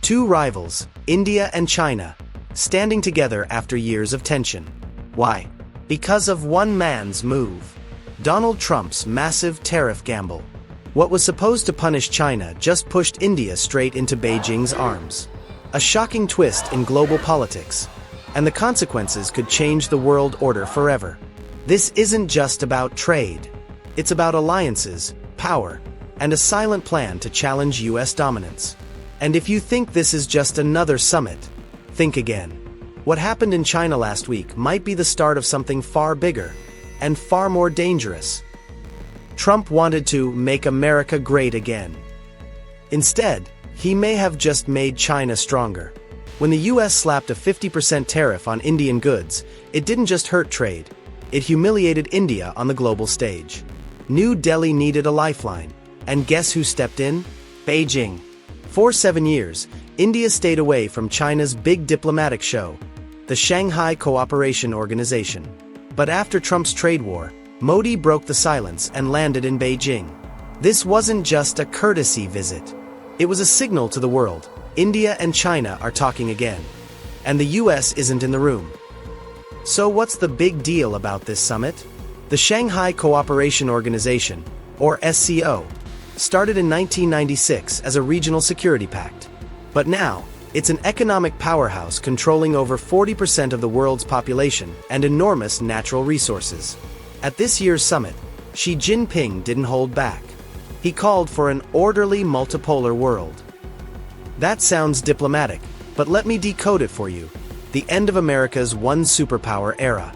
Two rivals, India and China, standing together after years of tension. Why? Because of one man's move. Donald Trump's massive tariff gamble. What was supposed to punish China just pushed India straight into Beijing's arms. A shocking twist in global politics. And the consequences could change the world order forever. This isn't just about trade. It's about alliances, power, and a silent plan to challenge US dominance. And if you think this is just another summit, think again. What happened in China last week might be the start of something far bigger and far more dangerous. Trump wanted to make America great again. Instead, he may have just made China stronger. When the US slapped a 50% tariff on Indian goods, it didn't just hurt trade. It humiliated India on the global stage. New Delhi needed a lifeline. And guess who stepped in? Beijing. For 7 years, India stayed away from China's big diplomatic show, the Shanghai Cooperation Organization. But after Trump's trade war, Modi broke the silence and landed in Beijing. This wasn't just a courtesy visit. It was a signal to the world. India and China are talking again. And the US isn't in the room. So what's the big deal about this summit? The Shanghai Cooperation Organization, or SCO, started in 1996 as a regional security pact. But now, it's an economic powerhouse controlling over 40% of the world's population and enormous natural resources. At this year's summit, Xi Jinping didn't hold back. He called for an orderly multipolar world. That sounds diplomatic, but let me decode it for you. The end of America's one superpower era.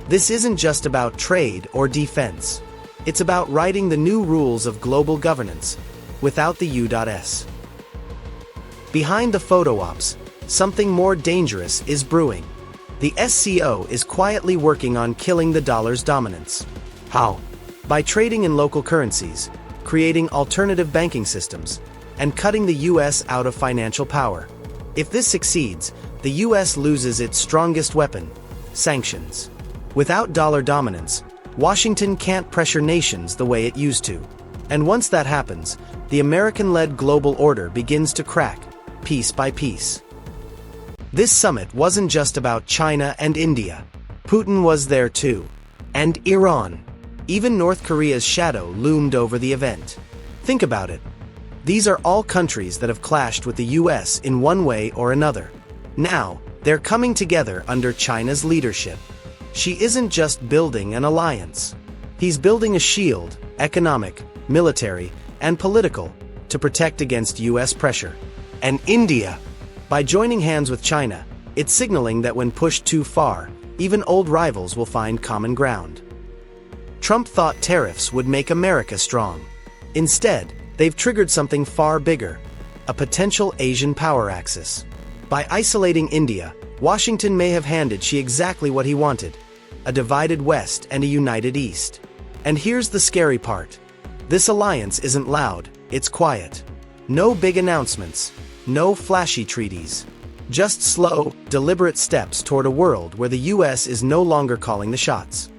This isn't just about trade or defense. It's about writing the new rules of global governance, without the U.S. Behind the photo ops, something more dangerous is brewing. The SCO is quietly working on killing the dollar's dominance. How? By trading in local currencies, creating alternative banking systems, and cutting the US out of financial power. If this succeeds, the US loses its strongest weapon, sanctions. Without dollar dominance, Washington can't pressure nations the way it used to. And once that happens, the American-led global order begins to crack, piece by piece. This summit wasn't just about China and India. Putin was there too. And Iran. Even North Korea's shadow loomed over the event. Think about it. These are all countries that have clashed with the US in one way or another. Now, they're coming together under China's leadership. Xi isn't just building an alliance. He's building a shield, economic, military, and political, to protect against US pressure. And India, by joining hands with China, it's signaling that when pushed too far, even old rivals will find common ground. Trump thought tariffs would make America strong. Instead, they've triggered something far bigger, a potential Asian power axis. By isolating India, Washington may have handed Xi exactly what he wanted, a divided West and a united East. And here's the scary part. This alliance isn't loud, it's quiet. No big announcements, no flashy treaties. Just slow, deliberate steps toward a world where the US is no longer calling the shots.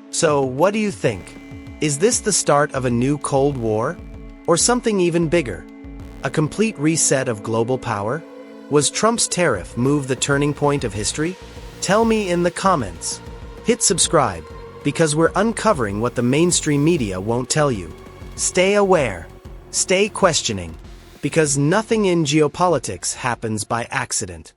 So, what do you think? Is this the start of a new Cold War? Or something even bigger? A complete reset of global power? Was Trump's tariff move the turning point of history? Tell me in the comments. Hit subscribe, because we're uncovering what the mainstream media won't tell you. Stay aware. Stay questioning. Because nothing in geopolitics happens by accident.